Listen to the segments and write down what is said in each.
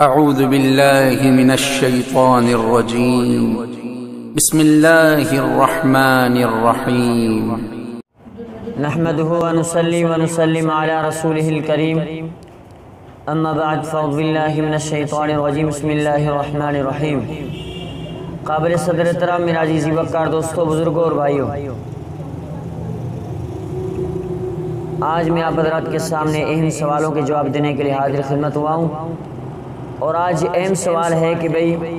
اعوذ باللہ من الشیطان الرجیم بسم اللہ الرحمن الرحیم نحمده ونصلي ونسلم على رسوله الكريم اما بعد فاعوذ باللہ من الشیطان الرجیم بسم اللہ الرحمن الرحیم۔ قابل صدر احترام میرا عزیزی وقار دوستو، بزرگوں اور بھائیوں، آج میں آپ حضرات کے سامنے اہم سوالوں کے جواب دینے کے لیے حاضر خدمت ہوا ہوں، اور آج اہم سوال ہے کہ بھئی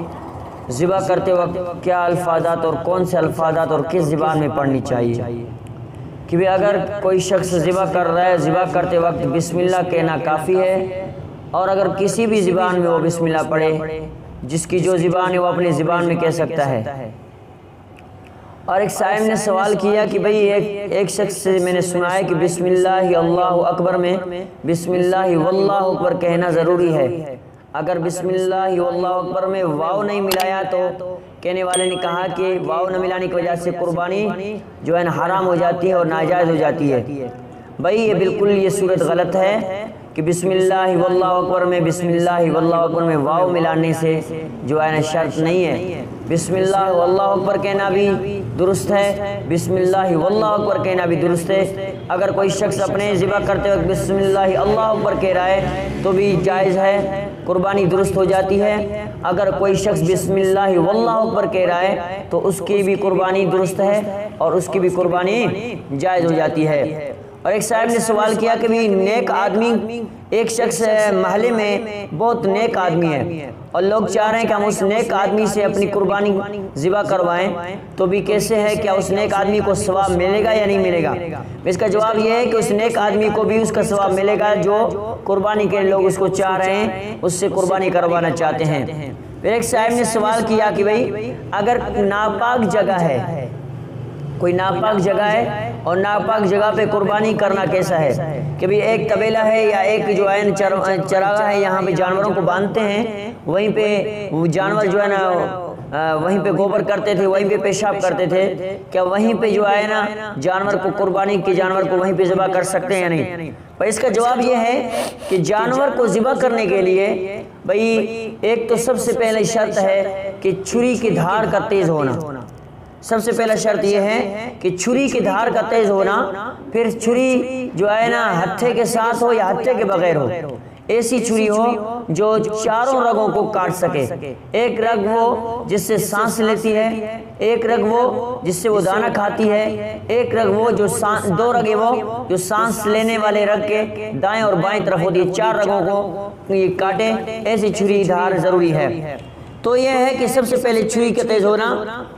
ذبح کرتے وقت کیا الفاظات اور کون سے الفاظات اور کس زبان میں پڑھنی چاہیے، کہ بھئی اگر کوئی شخص ذبح کر رہا ہے، ذبح کرتے وقت بسم اللہ کہنا کافی ہے، اور اگر کسی بھی زبان میں وہ بسم اللہ پڑھے، جس کی جو زبان ہے وہ اپنی زبان میں کہہ سکتا ہے۔ اور ایک صاحب نے سوال کیا کہ بھئی ایک شخص سے میں نے سنا ہے کہ بسم اللہ اللہ اکبر میں بسم اللہ واللہ اکبر کہنا ضروری ہے، اگر بسم اللہ واللہ اکبر میں واو نہیں ملایا تو کہنے والے نے کہا کہ واو نہ ملانے کی وجہ سے قربانی جو ہے حرام ہو جاتی ہے اور ناجائز ہو جاتی ہے۔ بھئی یہ بالکل یہ صورت غلط ہے کہ بسم اللہ واللہ اکبر میں بسم اللہ واللہ اکبر میں واو ملانے سے جو ہے شرط نہیں ہے۔ بسم اللہ واللہ اکبر کہنا بھی درست ہے، بسم اللہ واللہ اکبر کہنا بھی درست ہے۔ اگر کوئی شخص اپنے ذبح کرتے وقت بسم اللہ اللہ اکبر کہہ رہا ہے تو بھی جائز ہے، قربانی درست ہو جاتی ہے۔ اگر کوئی شخص بسم اللہ واللہ اکبر کہہ رہا ہے تو اس کی بھی قربانی درست ہے اور اس کی بھی قربانی جائز ہو جاتی ہے۔ اور ایک صاحب نے سوال کیا کہ بھی نیک آدمی، ایک شخص محلے میں بہت نیک آدمی ہے اور لوگ چاہ رہے ہیں کہ ہم اس نیک آدمی سے اپنی قربانی ذبح کروائیں، تو بھی کیسے ہے، کیا اس نیک آدمی کو ثواب ملے گا یا نہیں ملے گا؟ اس کا جواب یہ ہے کہ اس نیک آدمی کو بھی اس کا ثواب ملے گا جو قربانی کے لوگ اس کو چاہ رہے ہیں، اس سے قربانی کروانا چاہتے ہیں۔ پھر ایک صاحب نے سوال کیا کہ بھئی اگر ناپاک جگہ ہے، کوئی ناپاک جگہ ہے اور ناپاک جگہ پہ قربانی کرنا کیسا ہے، کہ بھی ایک طبیلہ ہے یا ایک جو ہے چراغاہ ہے، یہاں پہ جانوروں کو باندھتے ہیں، وہیں پہ وہ جانور جو ہے نا وہیں پہ گوبر کرتے تھے، وہیں پہ پیشاب کرتے تھے، کیا وہیں پہ جو ہے نا جانور کو قربانی کے جانور کو وہیں پہ ذبح کر سکتے ہیں یا نہیں؟ پر اس کا جواب یہ ہے کہ جانور کو ذبح کرنے کے لیے بھئی ایک تو سب سے پہلے شرط ہے کہ چھری کی دھار کا تیز ہونا، سب سے پہلا شرط یہ ہے کہ چھری کی دھار کا تیز ہونا، پھر چھری جو ہے نا ہتھے کے ساتھ ہو یا ہتھے کے بغیر ہو، ایسی چھری ہو جو چاروں رگوں کو کاٹ سکے، ایک رگ وہ جس سے سانس لیتی ہے، ایک رگ وہ جس سے وہ دانہ کھاتی ہے، ایک رگ وہ جو دو رگیں وہ جو سانس لینے والے رگ کے دائیں اور بائیں طرف ہوتی ہے، چار رگوں کو یہ کاٹے، ایسی چھری دھار ضروری ہے۔ تو یہ ہے کہ سب سے پہلے چھری کے تیز ہونا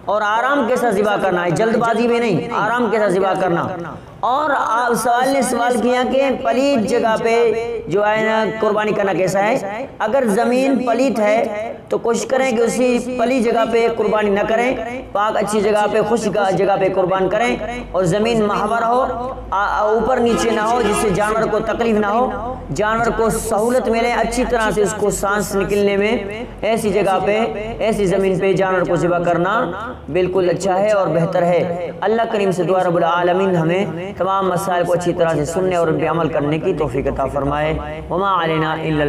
اور آرام کے ساتھ ذبح کرنا ہے، جلد بازی میں نہیں، آرام کے ساتھ ذبح کرنا۔ اور سوال نے سوال کیا کہ پلیت جگہ پہ جو ہے نا قربانی کرنا کیسا ہے، اگر زمین پلیت ہے تو کوشش کریں کہ اسی پلیت جگہ پہ قربانی نہ کریں، پاک اچھی جگہ پہ خشک جگہ پہ قربان کریں، اور زمین مہور ہو، اوپر نیچے نہ ہو، جس سے جانور کو تکلیف نہ ہو، جانور کو سہولت ملے اچھی طرح سے اس کو سانس نکلنے میں، ایسی جگہ پہ ایسی زمین پہ جانور کو ذبح کرنا بالکل اچھا ہے اور بہتر ہے۔ اللہ کریم سے دعا رب العالمین ہمیں تمام مسائل کو اچھی طرح سے سننے اور ان پہ عمل کرنے کی توفیق عطا فرمائے۔ وما علینا الا